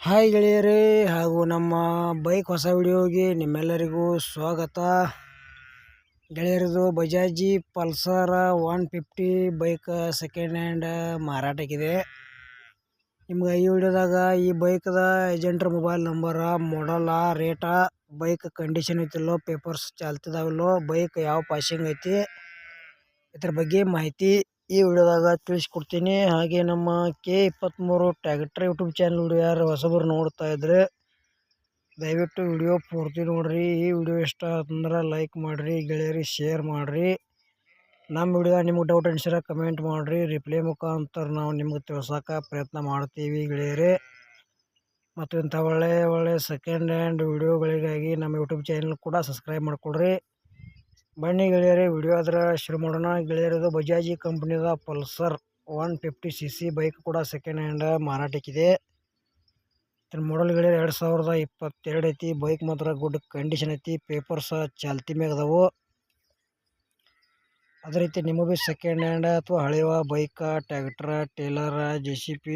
Hi ಗೆಳೆಯರೇ, ಹಾಗೂ ನಮ್ಮ ಬೈಕ್ ಹೊಸ ವಿಡಿಯೋಗೆ ನಿಮ್ಮೆಲ್ಲರಿಗೂ ಸ್ವಾಗತ. ಗೆಳೆಯರದು ಬಜಾಜಿ ಪಲ್ಸರ್ 150 ಬೈಕ್ ಸೆಕೆಂಡ್ ಹ್ಯಾಂಡ್ ಮಾರಾಟಕ್ಕಿದೆ. ನಿಮ್ಗೆ ಈ ವಿಡಿಯೋದಾಗ ಈ ಬೈಕ್ದ ಏಜೆಂಟ್ರ ಮೊಬೈಲ್ ನಂಬರ, ಮಾಡಲ, ರೇಟ, ಬೈಕ್ ಕಂಡೀಷನ್ ಐತಿಲ್ಲೋ, ಪೇಪರ್ಸ್ ಚಾಲ್ತಿದಾವಿಲ್ಲೋ, ಬೈಕ್ ಯಾವ ಪಾಸಿಂಗ್ ಐತಿ, ಇದ್ರ ಬಗ್ಗೆ ಮಾಹಿತಿ ಈ ವಿಡಿಯೋದಾಗ ತಿಳಿಸ್ಕೊಡ್ತೀನಿ. ಹಾಗೆ ನಮ್ಮ K23 tractor YouTube channel video ಯಾರು ಹೊಸಬರು ನೋಡ್ತಾ ಇದ್ರೆ ದಯವಿಟ್ಟು ವಿಡಿಯೋ ಪೂರ್ತಿ ನೋಡ್ರಿ. ಈ ವಿಡಿಯೋ ಇಷ್ಟ ಆತಂದ್ರೆ ಲೈಕ್ ಮಾಡಿರಿ ಗೆಳೆಯರಿ, ಶೇರ್ ಮಾಡಿರಿ. ನಮ್ಮ ವಿಡಿಯೋ ನಿಮ್ಗೆ ಡೌಟ್ ಅನ್ಸಿರ ಕಮೆಂಟ್ ಮಾಡಿರಿ, ರಿಪ್ಲೈ ಮುಖಾಂತರ ನಾವು ನಿಮ್ಗೆ ತಿಳ್ಸೋಕೆ ಪ್ರಯತ್ನ ಮಾಡ್ತೀವಿ ಗೆಳೆಯರಿ. ಮತ್ತು ಇಂಥ ಒಳ್ಳೆ ಸೆಕೆಂಡ್ ಹ್ಯಾಂಡ್ ವಿಡಿಯೋಗಳಿಗಾಗಿ ನಮ್ಮ ಯೂಟ್ಯೂಬ್ ಚಾನಲ್ ಕೂಡ ಸಬ್ಸ್ಕ್ರೈಬ್ ಮಾಡ್ಕೊಳ್ರಿ. ಬನ್ನಿ ಗೆಳೆಯರಿ, ವಿಡಿಯೋ ಆದ್ರೆ ಶುರು ಮಾಡೋಣ. ಗೆಳೆಯರದು ಬಜಾಜಿ ಕಂಪ್ನಿದ ಪಲ್ಸರ್ 150cc ಬೈಕ್ ಕೂಡ ಸೆಕೆಂಡ್ ಹ್ಯಾಂಡ್ ಮಾರಾಟಕ್ಕಿದೆ. ಇದ್ರ ಮಾಡಲ್ ಗೆಳೆಯರು 2022 ಐತಿ. ಬೈಕ್ ಮಾತ್ರ ಗುಡ್ ಕಂಡೀಷನ್ ಐತಿ, ಪೇಪರ್ಸ್ ಚಾಲ್ತಿ ಮ್ಯಾಗ ಅದಾವು. ಅದೇ ರೀತಿ ನಿಮಗೆ ಭೀ ಸೆಕೆಂಡ್ ಹ್ಯಾಂಡ್ ಅಥವಾ ಹಳೆಯ ಬೈಕ್, ಟ್ರ್ಯಾಕ್ಟರ್, ಟೇಲರ್, JCB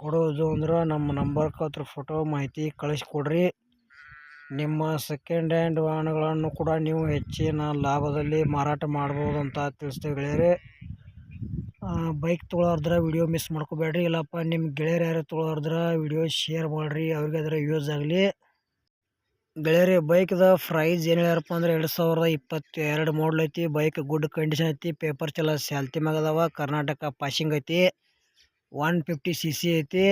ಕೊಡೋದು ಅಂದ್ರೆ ನಮ್ಮ ನಂಬರ್ಗೆ ಅದ್ರ ಫೋಟೋ ಮಾಹಿತಿ ಕಳಿಸ್ಕೊಡ್ರಿ. ನಿಮ್ಮ ಸೆಕೆಂಡ್ ಹ್ಯಾಂಡ್ ವಾಹನಗಳನ್ನು ಕೂಡ ನೀವು ಹೆಚ್ಚಿನ ಲಾಭದಲ್ಲಿ ಮಾರಾಟ ಮಾಡ್ಬೋದು ಅಂತ ತಿಳಿಸ್ತೇವೆ ಗೆಳೆಯರೆ. ಬೈಕ್ ತೊಗೊಳೋದ್ರ ವಿಡಿಯೋ ಮಿಸ್ ಮಾಡ್ಕೋಬೇಡ್ರಿ. ಇಲ್ಲಪ್ಪ ನಿಮ್ಮ ಗೆಳೆಯರು ಯಾರು ತೊಗೊಳೋದ್ರ ವಿಡಿಯೋ ಶೇರ್ ಮಾಡಿರಿ, ಅವ್ರಿಗೆ ಅದರ ಯೂಸ್ ಆಗಲಿ ಗೆಳೆಯರಿ. ಬೈಕ್ದ ಪ್ರೈಸ್ ಏನು ಹೇಳ್ಯಾರಪ್ಪ ಅಂದ್ರೆ 2022 ಮಾಡಲ್ ಐತಿ. ಬೈಕ್ ಗುಡ್ ಕಂಡೀಷನ್ ಐತಿ, ಪೇಪರ್ ಚಲ ಸ್ಯಾಲ್ತಿ ಮ್ಯಾಗ ಅದಾವ, ಕರ್ನಾಟಕ ಪಾಸಿಂಗ್ ಐತಿ, 150cc ಐತಿ.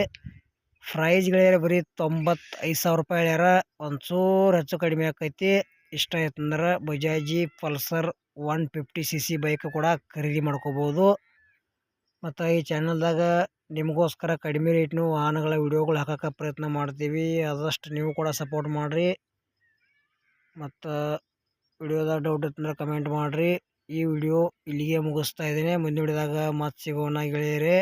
ಪ್ರೈಸ್ ಗೆಳೆಯರೆ ಬರೀ 95,000 ರೂಪಾಯಿ ಹೇಳ್ಯಾರ. ಒಂಚೂರು ಹೆಚ್ಚು ಕಡಿಮೆ ಆಕೈತಿ. ಇಷ್ಟ ಆಯ್ತಂದ್ರೆ ಬಜಾಜಿ ಪಲ್ಸರ್ 150cc ಬೈಕ್ ಕೂಡ ಖರೀದಿ ಮಾಡ್ಕೋಬೋದು. ಮತ್ತು ಈ ಚಾನಲ್ದಾಗ ನಿಮಗೋಸ್ಕರ ಕಡಿಮೆ ರೇಟ್ನು ವಾಹನಗಳ ವಿಡಿಯೋಗಳು ಹಾಕೋಕೆ ಪ್ರಯತ್ನ ಮಾಡ್ತೀವಿ. ಆದಷ್ಟು ನೀವು ಕೂಡ ಸಪೋರ್ಟ್ ಮಾಡಿರಿ. ಮತ್ತು ವಿಡಿಯೋದಾಗ ಡೌಟ್ ಇತ್ತಂದ್ರೆ ಕಮೆಂಟ್ ಮಾಡಿರಿ. ಈ ವಿಡಿಯೋ ಇಲ್ಲಿಗೆ ಮುಗಿಸ್ತಾ ಇದ್ದೀನಿ. ಮುಂದಿನ ವಿಡಿಯೋದಾಗ ಮತ್ತೆ ಸಿಗೋಣ ಗೆಳೆಯರೇ.